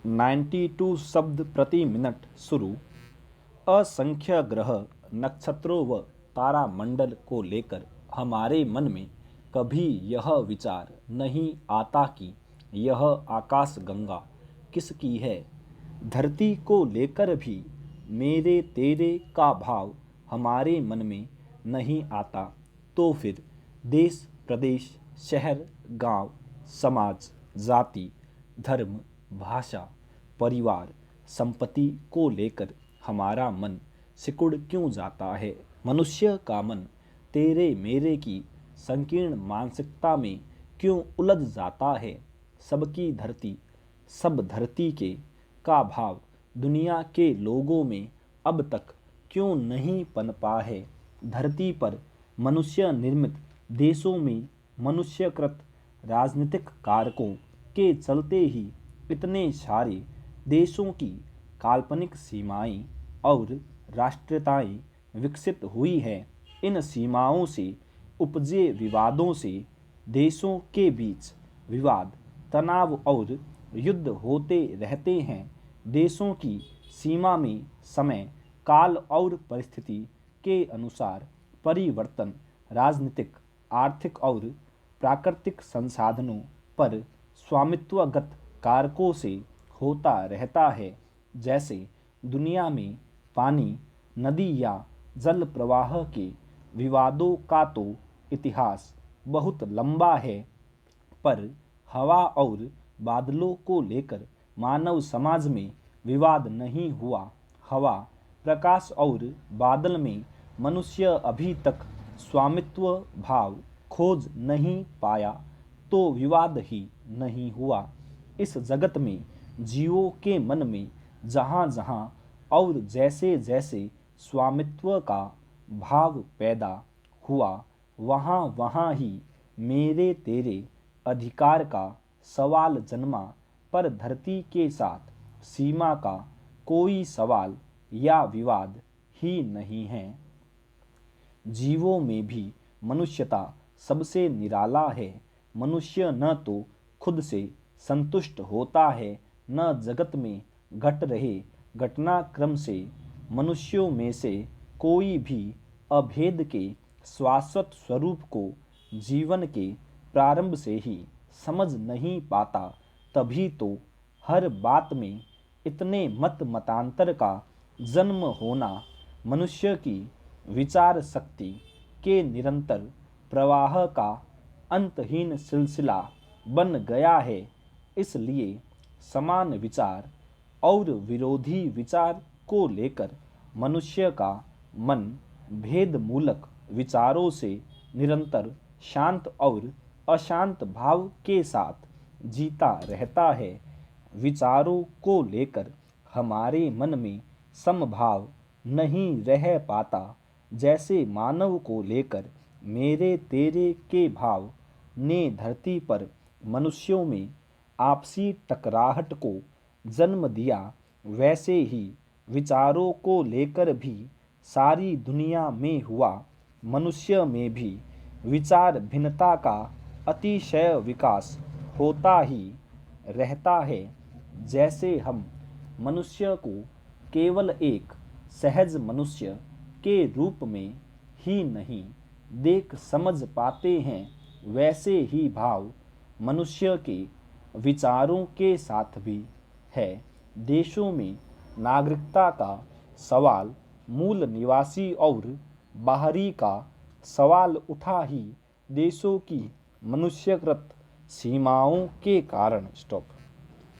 92 शब्द प्रति मिनट शुरू। असंख्य ग्रह, नक्षत्रों व तारामंडल को लेकर हमारे मन में कभी यह विचार नहीं आता कि यह आकाशगंगा किसकी है। धरती को लेकर भी मेरे तेरे का भाव हमारे मन में नहीं आता, तो फिर देश, प्रदेश, शहर, गांव, समाज, जाति, धर्म, भाषा, परिवार, संपत्ति को लेकर हमारा मन सिकुड़ क्यों जाता है। मनुष्य का मन तेरे मेरे की संकीर्ण मानसिकता में क्यों उलझ जाता है। सबकी धरती, सब धरती के का भाव दुनिया के लोगों में अब तक क्यों नहीं पनपा है। धरती पर मनुष्य निर्मित देशों में मनुष्यकृत राजनीतिक कारकों के चलते ही इतने सारे देशों की काल्पनिक सीमाएं और राष्ट्रीयताएं विकसित हुई है। इन सीमाओं से उपजे विवादों से देशों के बीच विवाद, तनाव और युद्ध होते रहते हैं। देशों की सीमा में समय, काल और परिस्थिति के अनुसार परिवर्तन राजनीतिक, आर्थिक और प्राकृतिक संसाधनों पर स्वामित्वगत कारकों से होता रहता है। जैसे दुनिया में पानी, नदी या जल प्रवाह के विवादों का तो इतिहास बहुत लंबा है, पर हवा और बादलों को लेकर मानव समाज में विवाद नहीं हुआ। हवा, प्रकाश और बादल में मनुष्य अभी तक स्वामित्व भाव खोज नहीं पाया, तो विवाद ही नहीं हुआ। इस जगत में जीवों के मन में जहाँ जहाँ और जैसे जैसे स्वामित्व का भाव पैदा हुआ, वहाँ वहाँ ही मेरे तेरे अधिकार का सवाल जन्मा, पर धरती के साथ सीमा का कोई सवाल या विवाद ही नहीं है। जीवों में भी मनुष्यता सबसे निराला है। मनुष्य न तो खुद से संतुष्ट होता है, न जगत में घट रहे घटनाक्रम से। मनुष्यों में से कोई भी अभेद के शाश्वत स्वरूप को जीवन के प्रारंभ से ही समझ नहीं पाता। तभी तो हर बात में इतने मत मतांतर का जन्म होना मनुष्य की विचार शक्ति के निरंतर प्रवाह का अंतहीन सिलसिला बन गया है। इसलिए समान विचार और विरोधी विचार को लेकर मनुष्य का मन भेदमूलक विचारों से निरंतर शांत और अशांत भाव के साथ जीता रहता है। विचारों को लेकर हमारे मन में समभाव नहीं रह पाता, जैसे मानव को लेकर मेरे तेरे के भाव ने धरती पर मनुष्यों में आपसी टकराहट को जन्म दिया। वैसे ही विचारों को लेकर भी सारी दुनिया में हुआ। मनुष्य में भी विचार भिन्नता का अतिशय विकास होता ही रहता है। जैसे हम मनुष्य को केवल एक सहज मनुष्य के रूप में ही नहीं देख समझ पाते हैं, वैसे ही भाव मनुष्य के विचारों के साथ भी है। देशों में नागरिकता का सवाल, मूल निवासी और बाहरी का सवाल उठा ही देशों की मनुष्यकृत सीमाओं के कारण। स्टॉप।